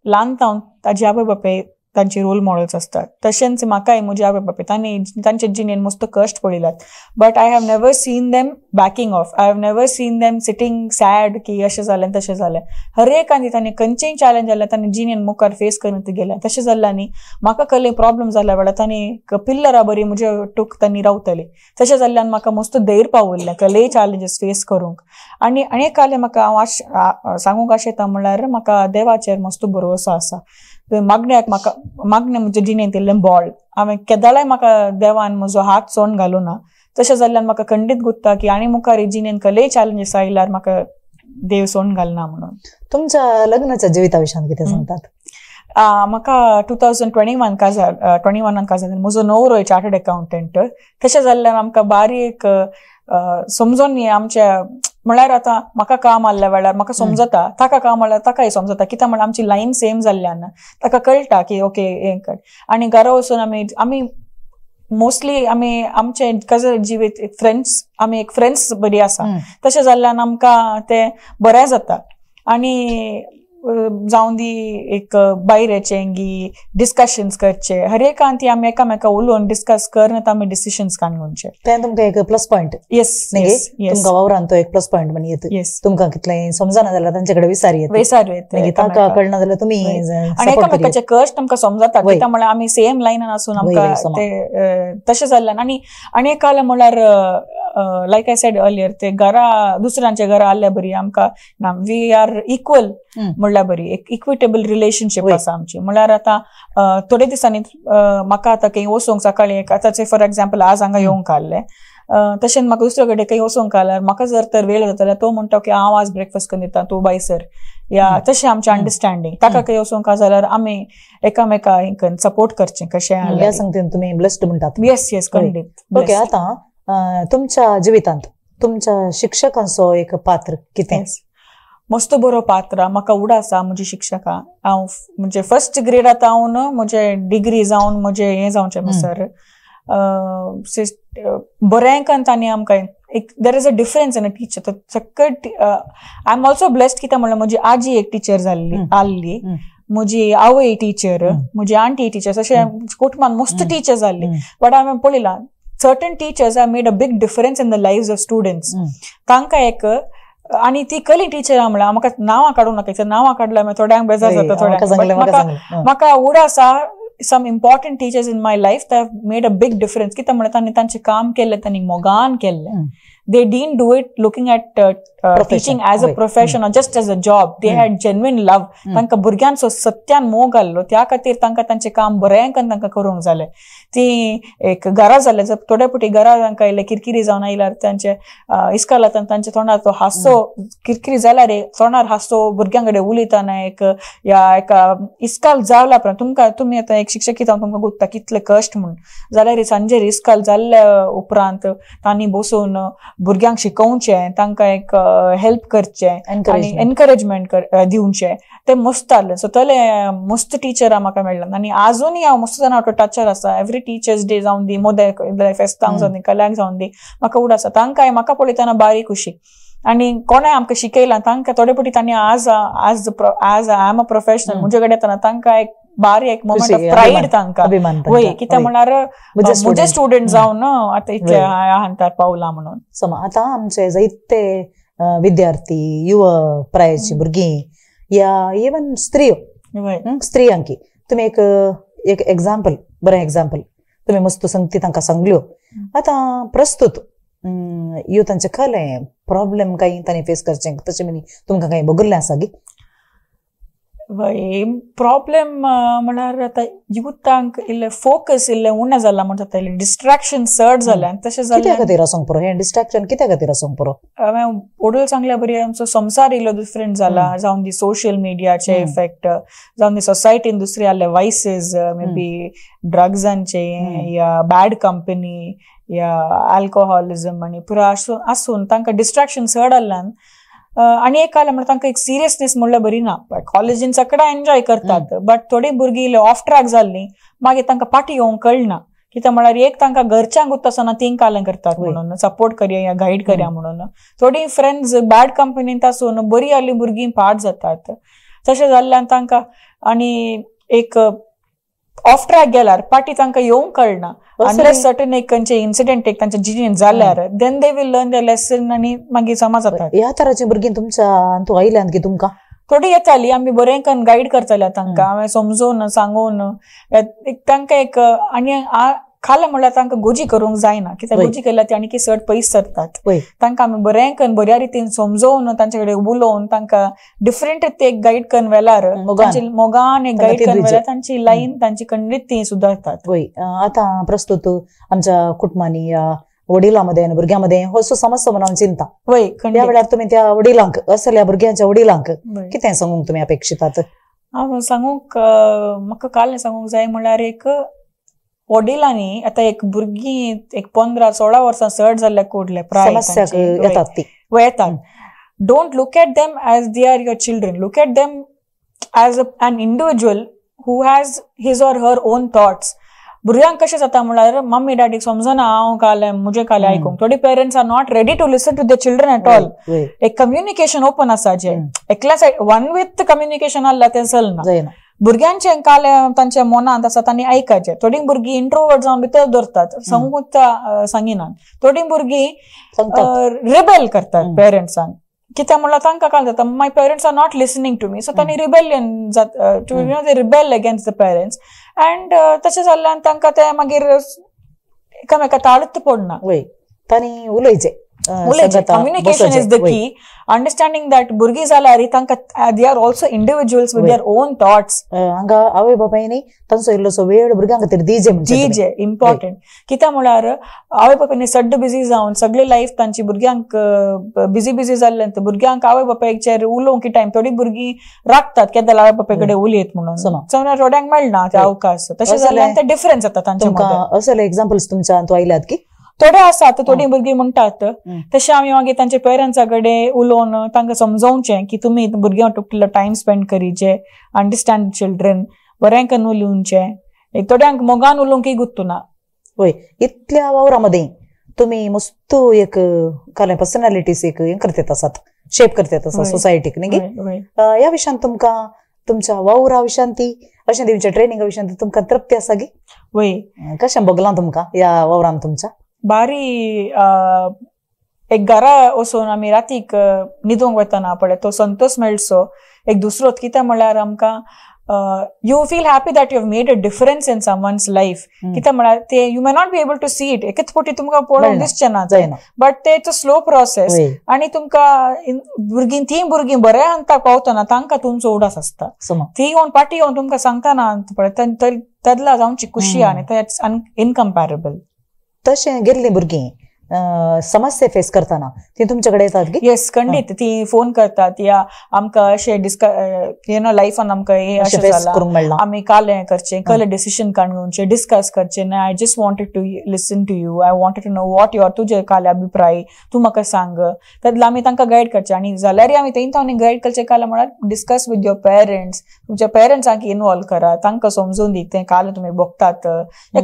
ल्हानतावन ताजे आवय बापाय तांचे रोल मॉडेल्स असतात तशेंच म्हाकाय म्हजे आवय बापाय तांचे जिणेन मस्त कश्ट पडिल्यात but I have never seen them backing off I have never seen them sitting sad की अशें जालें तशें जालें हर एकांनी तांणी खंयचेय चॅलेंज जाल्यार तांणी जिणेन मुखार फेस करून गेल्या तशें जाल्ल्यानी म्हाका कसले प्रॉब्लेम जाल्या वेळार तांणी पिल्लरा बरी म्हजे टूक तांणी रावतली तशें जाल्ल्यान म्हाका मस्त धैर्य पावयल्लें कसलेय चॅलेंजीस फेस करूंक आनी एक काले म्हाका हांव सांगूंक अशें येता म्हणल्यार म्हाका देवाचेर मस्त भरोसो आसा मागण्याक म्हाका मागणे म्हजे जिणेंत येयल्लें बॉल हांवें केदाळाय म्हाका देवान म्हजो हात सोंड घालूं ना तशें जाल्ल्यान म्हाका खंडीत गुत्ता की आनी मुखार जिणेंत कसलेय चॅलेंजीस आयल्यार म्हाका देव सोंड घालना म्हणून तुमच्या लग्नाच्या जिविता विशयान कितें सांगतात म्हाका 2021 काजार म्हजो न्हवरो चार्टर्ड अकाउंटंट तशें जाल्ल्यान आमकां बारीक समजून आमच्या म्हळ्यार आतां म्हाका काम आसल्या वेळार म्हाका समजता ताका काम म्हणल्यार ताकाय समजता कित्याक म्हळ्यार आमची लायन सेम जाल्ल्यान ताका कळटा की ओके हें कर आनी घरा वचून आमी मोस्टली आमी आमचे कजर जिवीत आमी एक फ्रेंड्स बरी आसा तशें जाल्ल्यान आमकां तें बरें जाता आनी जावन दी एक भायरेचें डिस्कशन्स करचे हर एकान ती आमी एकामेका उलोवन डिस्कस करन आमी डिसिशन्स काडूंचे तें तुमकां एक प्लस पॉयंट येस तुमकां वावरान तो एक प्लस पॉयंट म्हण येता तुमकां कितलें समजना जाल्यार तांचे कडेन विचार ताका कळना जाल्यार तुमी आनी एकामेकाचे कश्ट आमकां समजता कित्याक म्हळ्यार आमी सेम लायनान आसून आमकां ते तशें जाल्ल्यान आनी एक काल म्हळ्यार लायक आय सेड अर्लियर ते घरा दुसऱ्यांच्या घरा आसल्या बरी आमकां वी आर इक्वल म्हणल्यार बरी एक इक्विटेबल रिलेशनशीप आसा आमची म्हळ्यार आतां थोडे दिसांनी म्हाका आतां खंय वचोंक सकाळी आतां फॉर एक्झाम्पल आज हांगा येवंक आसलें तशें म्हाका दुसरे कडेन खंय वचोंक आसल्यार म्हाका जर तर वेळ जाता जाल्यार तो म्हणटा की हांव आज ब्रेकफास्ट करून दिता तूं बाय सर या तशें आमचें अंडरस्टँडींग ताका खंय वचोंक आसा जाल्यार आमी एकामेका सपोर्ट करचें कशें सांगता तुमी ब्लेस्ड म्हणटात येस खंडीत ओके आतां तुमच्या जिवितांत तुमच्या शिक्षकांचो एक पात्र कितें मस्त बरो पात्र म्हाका उड आसा म्हजी शिक्षकां हांव म्हणजे फर्स्ट ग्रेडांत हांव न्हू म्हजे डिग्री जावन म्हजें हें जावचें सर बरेंकान तांणी आमकां एक there is a difference in a teacher सकट आय एम ऑल्सो ब्लेस्ड कित्याक म्हणल्यार म्हजी आजी एक टीचर आसली म्हजी आवय टीचर म्हजी आंटी टीचर अशें कुटुंबान मस्त टीचर जाल्ली बट हांवें पळयलां certain teachers have made a big difference in the lives of students तांकां एक आनी ती कली टीचर म्हळ्यार म्हाका नांवां काडूं नाका नांवां काडल्यार थोड्यांक बेजार जाता थोड्यांक म्हाका उड आसा some important teachers in my life that have made a big difference कित्याक म्हळ्यार तांणी तांचें काम केल्लें तांणी मोगान केल्लें they didn't do it looking at teaching as a profession or just as a job. They had genuine love. तांकां भुरग्यांचो सत्यान मोग घाल्लो, त्या खातीर तांकां तांचें काम बरेंकन तांकां करूंक जालें. ती एक घरा जाले थोडे पुटी घरा तांकां इल्ले किरकिरी जावन आयल्यार तांचे इस्कालांत तांचे तोंडार तो हांसो किरकिरी जाल्यार तोंडार हांसो भुरग्यां कडेन उलयतना एक इस्काल जावला उपरांत तुमी आतां एक शिक्षक जावन तुमकां गुत्ता कितले कश्ट म्हणून जाल्यार सांजेर इस्काल जाल्ल्या उपरांत तांणी बसून भुरग्यांक शिकोवचें, तांकां एक हेल्प करचें आनी एनकरेजमेंट दिवचें ते मस्त जालें. सो तले मस्त टिचरां म्हाका मेळ्ळां आनी आजुनूय हांव मस्त जावन टचार आसा. एवरी टीचर्स डे जावन दी, मोदे फेस्तांक जावन दी, कल्याक जावन दी, म्हाका उड आसा. तांकां म्हाका पळयतना बारी खुशी. आनी कोणाय आमकां शिकयलां तांकां थोडे फावटी तांणी आज आय एम अ प्रोफेशनल म्हणजे कडेन येतना तांकां एक बारी एक मोमेंट ऑफ प्राईड तांकां वय कित्याक म्हळ्यार म्हजे स्टुडंट जावन आतां इतले हांतार पावला म्हणून. सो आतां आमचे जायते विद्यार्थी युवा प्रायाची भुरगीं या इवन स्त्रियांकी तुमी एक एग्जाम्पल बरें एग्जाम्पल तुमी मस्त संगती तांकां सांगल्यो. आतां प्रस्तुत युथांचे खरें प्रॉब्लेम काही तांणी फेस करचें तशें म्हणी तुमकां काही बगुल्लें आसा गी? प्रॉब्लेम म्हळ्यार आतां युथांक इल्ले फोकस इल्ले उणें जाला म्हणटा जाता डिस्ट्रॅक्शन चड जालें आनी तशें जालें. कित्या खातीर आसूंक पुरो हें डिस्ट्रॅक्शन कित्या खातीर आसूंक पुरो? हांवें ओडूल सांगल्या बरी आमचो संवसार इल्लो डिफरंट जाला जावन दी सोशल मिडियाचे इफेक्ट जावन दी सोसायटीन दुसरे जाल्ले वायसीस मे बी ड्रग्सांचे या बॅड कंपनी या अल्कोहोलिझम आनी पुरो आसून तांकां डिस्ट्रॅक्शन चड जाल्ल्यान आनी एक काल म्हणटा तांकां एक सिरियसनेस म्हणल्यार बरी ना. कॉलेजीन सगळ्यां एन्जॉय करतात बट थोडी भुरगीं इल्ले ऑफ ट्रॅक जाल्लीं मागीर तांकां फाटी येवंक कळना. कित्याक म्हळ्यार एक तांकां घरच्यांक उरतासतना तीन कालें करतात म्हणून सपोर्ट करया या गायड करया म्हणून. थोडी फ्रेंड्स बॅड कंपनींत आसून बरी जाल्लीं भुरगीं पाड जातात. तशें जाल्ल्यान तांकां आनी एक ऑफ ट्रॅक गेल्यार फाटी तांकां येवंक कळना. अनलेस सर्टन एक खंयचे इन्सिडेंट एक तांच्या जिणेंत जाल्यार then they will learn the lesson आनी मागीर समज जाता. ह्या तराची भुरगीं तुमच्या तूं आयल्यान की तुमकां थोडी येताली आमी बरें करून गायड करताले तांकां. हांवें समजोवन सांगून तांकां एक आनी खालें म्हणल्यार तांकां गोजी करूंक जायना कित्याक गोजी केल्यार ती आनी चड पयस सरतात. तांकां आमी बरें करून बऱ्या रितीन समजोवन तांचे कडेन उलोवन तांकां डिफरंट रिती एक गायड करून व्हेल्यार मोगान एक गायड करून व्हेल्यार तांची लायन तांची खंडीत ती सुदारतात. आतां प्रस्तुत आमच्या कुटुंबांनी या वडिलांमध्ये आनी भुरग्यांमध्ये असो समस्या म्हणून हांव चिंता. त्या वेळार तुमी त्या वडिलांक असल्या भुरग्यांच्या वडिलांक कितें सांगूंक तुमी अपेक्षितात? हांव सांगूंक म्हाका काल सांगूंक जाय म्हळ्यार एक वडिलांनी आतां एक भुरगीं एक 15-16 वर्सां चड जाल्ल्या कोडले समस्याक येतात ती येतात. Don't look at them as they are your children. Look at them as an individual who has his or her own thoughts. भुरग्यांक कशें जाता म्हळ्यार मम्मी डॅडीक समजना हांव कालें म्हजे कालें आयकूंक. थोडी parents are not ready to listen to the children at all. एक कम्युनिकेशन ओपन आसा जे एकल्या सायड वन विथ कम्युनिकेशन आसला तें चलना. भुरग्यांचे कालें तांच्या मनांत आसा तांणी आयकाचें. थोडी भुरगीं इंट्रोवर्ट जावन भितर दवरतात सांगूंक सांगिनात. थोडी भुरगीं रिबेल करतात पेरंट्सांक कित्याक म्हळ्यार तांकां काय जाता my parents are not listening to me. So तांणी rebellion to you know they rebel against the parents and तशें जाल्ल्यान तांकां ते मागीर एकामेका ताळत पडना. तांणी उलयचें. Communication is the key. Understanding that भुरगीं जाल्यार तांकां they are also individuals with their own thoughts. हांगा आवय बापायनी तांचो इल्लोसो वेळ भुरग्यां खातीर दिजे इम्पॉर्टंट. कित्याक म्हळ्यार आवय बापायनी सड्ड बिजी जावन सगळी लायफ तांची भुरग्यांक बिजी जाल्ल्यान भुरग्यांक आवय बापायचेर उलोवंक टायम. थोडी भुरगीं राखतात केन्ना आवय बापाय कडेन उलयत म्हणून थोड्यांक मेळना ते अवकाश. तशें जाल्यार ते डिफरन्स जाता तांच्या मदीं. असले एग्जाम्पल्स तुमच्या तूं आयल्यात की थोडे आसात थोडी भुरगीं म्हणटात तशें आमी मागीर तांच्या पेरंट्सा कडेन उलोवन तांकां समजोवचें की तुमी भुरग्यां तुमकां टायम स्पेंड करीचे. अंडरस्टँड चिल्ड्रन बरें करून उलोवचें. थोड्यांक मोगान उलोवंकय गुत्तुना. इतल्या वावरामध्ये तुम्ही मस्त एक कालें पर्सनॅलिटीज एक हें करतात आसात शेप करतात आसात सोसायटीक न्ही. ह्या विशयान तुमकां तुमच्या वावरा विशयान ती अशें तुमच्या ट्रेनिंगा विशयान तुमकां तृप्ती आसा गी? कशें भोगलां तुमकां ह्या वावरान तुमच्या? बारी एक घरा वचून आमी रातीक न्हिदूंक वतना पळय तो संतोष मेळचो एक दुसरोच. कित्याक म्हळ्यार आमकां you feel happy that you have made a difference in someone's life. कित्या म्हळ्यार ते you may not be able to see it. एकच पोटी तुमकां पळोवंक दिसचें ना, बट ते इट्स अ स्लो प्रोसेस. आनी तुमकां भुरगीं ती भुरगीं बऱ्या अंताक पावतना तांकां तुमचो उडास आसता. ती येवन पाटी येवन तुमकां सांगतना पळय तेदला जावची खुशी आनी दॅट्स इनकम्पॅरेबल. तशें गेल्लीं भुरगीं समस्या फेस करताना ती तुमचे कडेन येतात की? येस, खंडीत. ती फोन करतात या आमकां अशें लायफान आमकां हें अशें जालां, आमी काल हें करचें, कल डिसिशन घेवचें, डिस्कस करचें ना. I just wanted to listen to you, I wanted to know what your तुजे काल अभिप्राय, तूं म्हाका सांग. तेदला आमी तांकां गायड करचें. आनी जाल्यार आमी तेंकां गायड करचें काल म्हळ्यार डिस्कस विथ युअर पेरंट्स. तुमच्या पेरंट्सांक इनवॉल्व करा, तांकां समजून दी तें काल तुमी बघतात.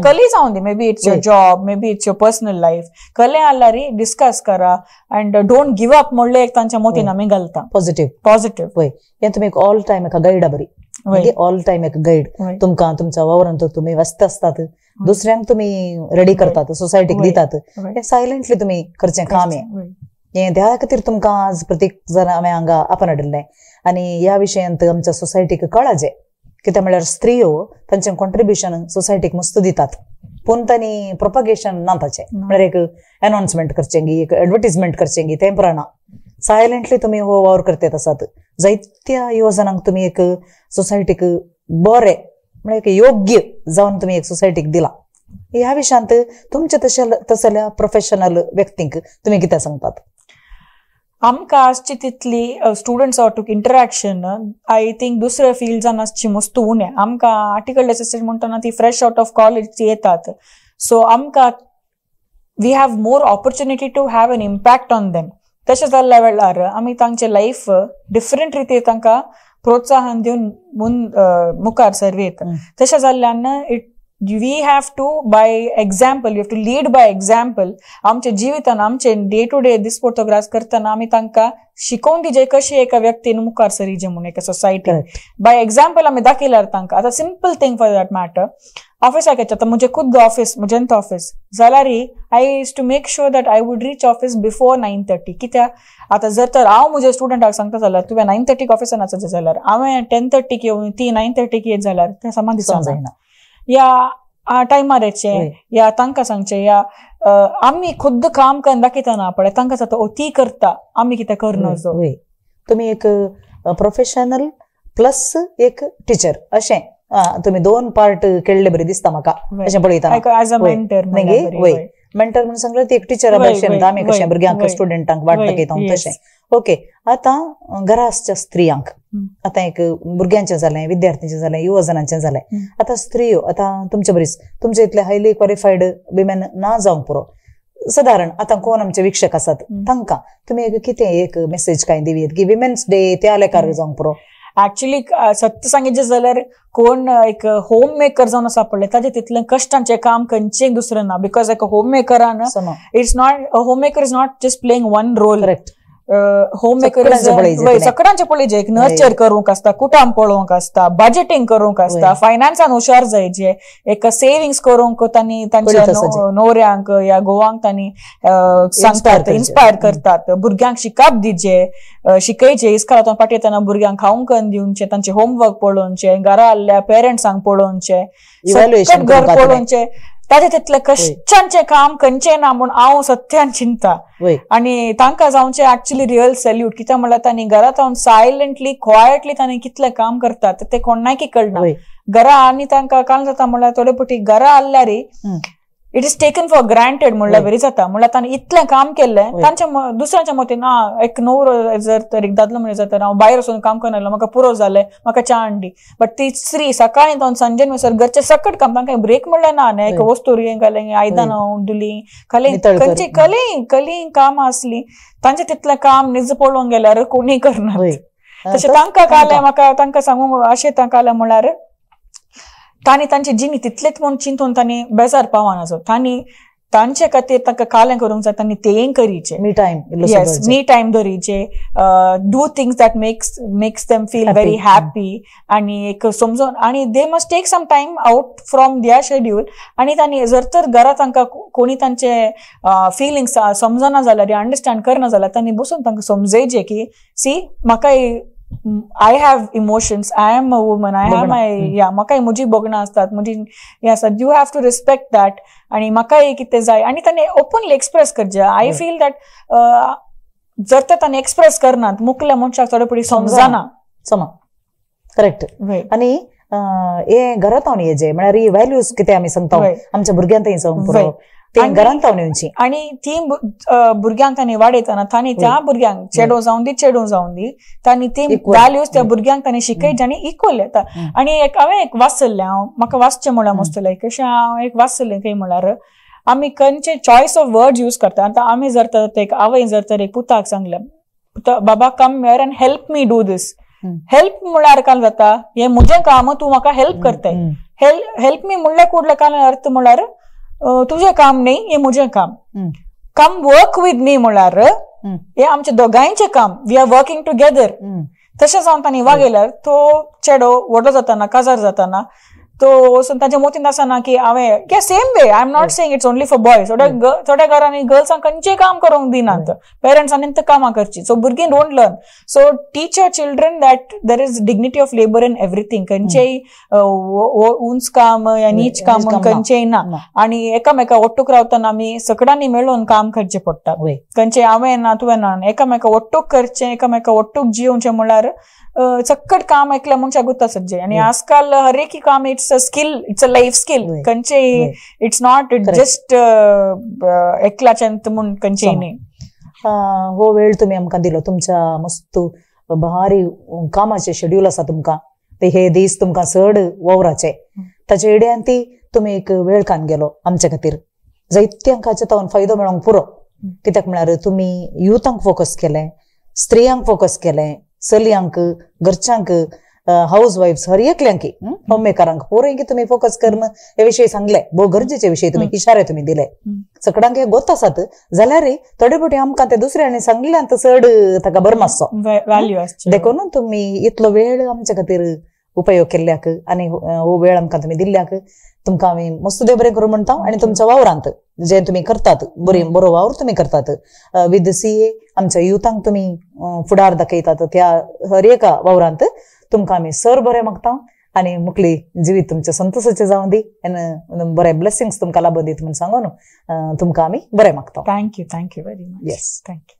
कली जावन दी, maybe it's your job, maybe it's your personal life. कले आल्यारी डिस्कस करा अँड डोंट गिव अप म्हणलें एक तांच्या मोतीन आमी घालता. पॉझिटिव्ह वय हें तुमी ऑल टायम एका गायडा बरी, ऑल टायम एक गायड तुमकां तुमच्या वावरांत तुमी व्यस्त असतात, दुसऱ्यांक तुमी रेडी करतात, सोसायटीक दितात. हें सायलंटली तुमी करचें काम हें त्या खातीर तुमकां आज प्रत्येक जण हांवें हांगा आपण हाडिल्लें. आनी ह्या विशयांत आमच्या सोसायटीक कळाजें कित्याक म्हळ्यार स्त्रियो तांचें कॉन्ट्रिब्युशन सोसायटीक मस्त दितात, पूण तांणी प्रोपगेशन ना ताचें. म्हळ्यार एक अनाउन्समेंट करचें गी, एक एडवर्टिजमेंट करचें गी, तें पुराना. सायलंटली तुमी हो वावर करतात आसात. जायत्या युवजनांक तुमी एक सोसायटीक बरें म्हळ्यार एक योग्य जावन तुमी एक सोसायटीक दिला. ह्या विशयांत तुमच्या तसल्या प्रोफेशनल व्यक्तींक तुमी कितें सांगतात? आमकां आसची तितली स्टुडंट्स टूक इंटरॅक्शन आय थिंक दुसऱ्या फिल्ड्सान आसची मस्त उणें. आमकां आर्टिकल असिस्टंट म्हणटना ती फ्रेश आउट ऑफ कॉलेज येतात, सो आमकां we have more opportunity to have an impact on them. तशें जाल्ल्या वेळार आमी तांचे लायफ डिफरंट रितीन तांकां प्रोत्साहन दिवन मुखार सरयत. तशें जाल्ल्यान we have to by example, we have to lead by example. आमच्या जिवितान आमचे डे टू डे दीस फोटोग्राफ करतना आमी तांकां शिकोवन दिजे कशी एका व्यक्तीन मुखार सरीचे म्हणून एका सोसायटीन बाय एक्झाम्पल आमी दाखयल्यार तांकां. आतां simple thing for that matter, ऑफिसाक येता म्हणजे खुद ऑफिस म्हजेंत ऑफिस जाल्यार I used to make sure that I would reach office before 9:30. कित्याक आतां जर तर हांव म्हज्या स्टुडंटाक सांगता जाल्यार तुवें 9:30 ऑफिसान आसचें जाल्यार हांवें 10:30 येवन ती 9:30 येत जाल्यार तें समान दिसना जायना. या टायमार येचें या तांकां सांगचें या आमी खुद्द काम करून दाखयतना पळय तांकां जाता ती करता आमी कितें करना. तुमी एक प्रोफेशनल प्लस एक टिचर अशें तुमी दोन पार्ट केल्ले बरें दिसता म्हाका अशें पळयता. एज अ मेंटर मेंटर म्हणून सांगल्यार ती एक टिचरा भाशेन आमी कशें भुरग्यांक स्टुडंटांक वाट दाखयता तशें. ओके, आतां घराच्या स्त्रियांक आतां एक भुरग्यांचें जालें, विद्यार्थ्यांचें जालें, युवजनांचें जालें. आतां स्त्रियो आतां तुमचे बरीच तुमचे इतले हायली क्वॉलिफायड विमेन ना जावंक पुरो, सादारण आतां कोण आमचे विक्षक आसात तांकां तुमी एक कितें एक मेसेज काय दिवीत की विमेन्स डे त्या लेकार जावंक पुरो? ऍक्च्युली सत्य सांगितलें जाल्यार कोण एक होम मेकर जावन आसा पडले ताजे तितलें कश्टांचें काम खंयचें दुसरें ना. बिकॉज एक होम मेकरान it's not homemaker is not just playing one role. Correct. Homemaker सगळ्यांचे पळयजे एक नर्चर करूंक आसता, कुटाम पळोवंक आसता, बजेटिंग करूंक आसता, फायनान्सान हुशार जायचे, एक सेविंग्स करूंक तांणी तांच्या न्हवऱ्यांक या घोवांक तांणी सांगतात, इन्स्पायर करतात, भुरग्यांक शिकाप दिजे, शिकयचे, इस्कालांतून पाटी येतना भुरग्यांक खावंक दिवचे, तांचे होमवर्क पळोवचे, घरा आल्ल्या पेरंट्सांक पळोवचे, घर पळोवचे. ताजे तितले कश्टांचें काम खंयचें ना म्हूण हांव सत्यान चिंता. आनी तांकां जावचें ऍक्च्युली रियल सॅल्यूट. कित्याक म्हळ्यार तांणी घरांत रावन सायलंटली क्वायटली तांणी कितलें काम करतात तें कोणायकी कळना. घरा आनी तांकां काल जाता म्हळ्यार थोडे पटी घरा आसल्यार it is taken for granted म्हणल्यार बरी जाता. म्हळ्यार तांणी इतलें काम केलें तांच्या दुसऱ्यांच्या मतीन एक न्हवरो जर तर एक दादलो म्हणजे जाता हांव भायर वचून काम करून आयलो, म्हाका पुरो जालें, म्हाका च्या हाडली. बट ती स्त्री सकाळी जावन सांजेन वचर घरचें सकट काम, तांकां ब्रेक म्हणलें ना. एक वस्तू घालें, आयदनां धुलीं, कली काम आसली, तांचें तितलें काम निज पळोवंक गेल्यार कोणी करना. तशें तांकां कालें म्हाका तांकां सांगूंक अशें तांकां कालें म्हळ्यार तांणी तांची जिणी तितलेच म्हूण चिंतून तांणी बेजार पावना. तांणी तांचे खातीर तांकां कालें करूंक जाय, तांणी तें करीचे. मी टायम धरीचे, do things that makes them feel very happy आनी एक समजून आनी they must take some time out from their schedule. आनी तांणी जर तर घरा तांकां कोणी तांचे फिलिंग्स समजना जाल्यार अंडरस्टँड करना जाल्यार तांणी बसून तांकां समजयचे की सी म्हाका I have emotions, I am a woman, I have my म्हाकाय म्हजी भोगणां असतात, म्हजी हें आसतात, you have to respect that. आनी म्हाकाय कितें जाय आनी ताणें ओपनली एक्सप्रेस करचें. आय फील दॅट जर तर ताणें एक्सप्रेस करनात मुखल्या मनशाक थोडे पडी समजना. करेक्ट. आनी हे घरांत हांव येजे म्हळ्यार ही व्हॅल्यूज कितें आमी सांगता आमच्या भुरग्यांक सांगूंक पुरो ते घरांत हांव आनी ती भुरग्यांक तांणी वाडयतना तांणी त्या भुरग्यांक चेडो जावन दी तांणी ती व्हॅल्यूज त्या भुरग्यांक तांणी शिकयचे आनी इक्वल येता. आनी हांवें एक वाचलें, म्हाका वाचचें म्हळ्यार मस्त लायक अशें हांव एक वाचलें थंय म्हळ्यार आमी खंयचे चॉयस ऑफ वर्ड्स यूज करता. आतां आमी जर तर एक आवय जर तर एक पुताक सांगलें बाबा come here and help me do this. Help म्हळ्यार काय जाता, हे म्हजें काम, तूं म्हाका हेल्प करताय. हेल्प मी म्हणल्यार कुडले काय अर्थ म्हळ्यार तुझें काम न्ही, हे म्हजें काम. कम वर्क विथ मी म्हळ्यार हे आमचे दोगांयचें काम, वी आर वर्किंग टुगेदर. तशें जावन तांणी वागयल्यार तो चेडो व्हडलो जाताना काजार जाताना तो ताच्या मोतीन आसना की हांवें same way. I am not saying it's only for boys. थोड्या घरांनी गर्ल्सांक खंयचें काम करूंक दिनात, पेरंट्सांनी ते कामां करची. सो भुरगीं don't learn. So teach your children that there is dignity of labour in everything. खंयचेय उंच काम या नीच काम खंयचेय ना. आनी एकामेका ओट्टूक रावतना आमी सगळ्यांनी मेळून काम करचें पडटा. खंयचें हांवें ना तुवें ना, एकामेका ओट्टूक करचें, एकामेका ओट्टूक जिवचें म्हळ्यार चक्कट काम एकल्या मनशाक गुता सज्जे. आनी आजकाल हर एक काम it's a skill, it's a life skill. खंयचेय इट्स नॉट जस्ट एकल्याच्यान म्हूण खंयचेय न्ही. हो वेळ तुमी आमकां दिलो. तुमच्या मस्त भारी कामाचे शेड्यूल आसा तुमकां, ते हे दीस तुमकां चड वावराचे, ताचे एड्यान ती तुमी एक वेळ कान गेलो आमचे खातीर. जायत्यांक हाचे तावन फायदो मेळोंक पुरो. कित्याक म्हळ्यार तुमी युथांक फोकस केलें, स्त्रियांक फोकस केलें, चलयांक, घरच्यांक, हाऊस वाईफ्स हर एकल्यांक, होममेकरांक पोरंक तुम्ही फोकस करणं हे विषय सांगले. भोव गरजेचे विषय तुम्ही इशारे तुम्ही दिले. सगळ्यांक हे गोत आसात जाल्यार थोडे फावटी आमकां ते दुसऱ्यांनी सांगल्यान चड ताका बरो मातसो देखून तुम्ही इतलो वेळ आमचे खातीर उपयोग केल्ल्याक आनी हो वेळ आमकां तुम्ही दिल्ल्याक तुमकां आमी मस्त देव बरें करूं म्हणटा. आनी तुमच्या वावरांत जे तुम्ही करतात बरो वावर तुम्ही करतात विथ CA आमच्या युथांक तुम्ही फुडार दाखयतात, त्या हर एका वावरांत तुमकां आमी सर बरें मागता. आनी मुखली जिवीत तुमचे संतोषाचे जावं दी, बरे ब्लेसिंग्स तुमकां लाभ दीत म्हूण सांगून तुमकां आमी बरें मागता. Thank you very much. Yes, thank you.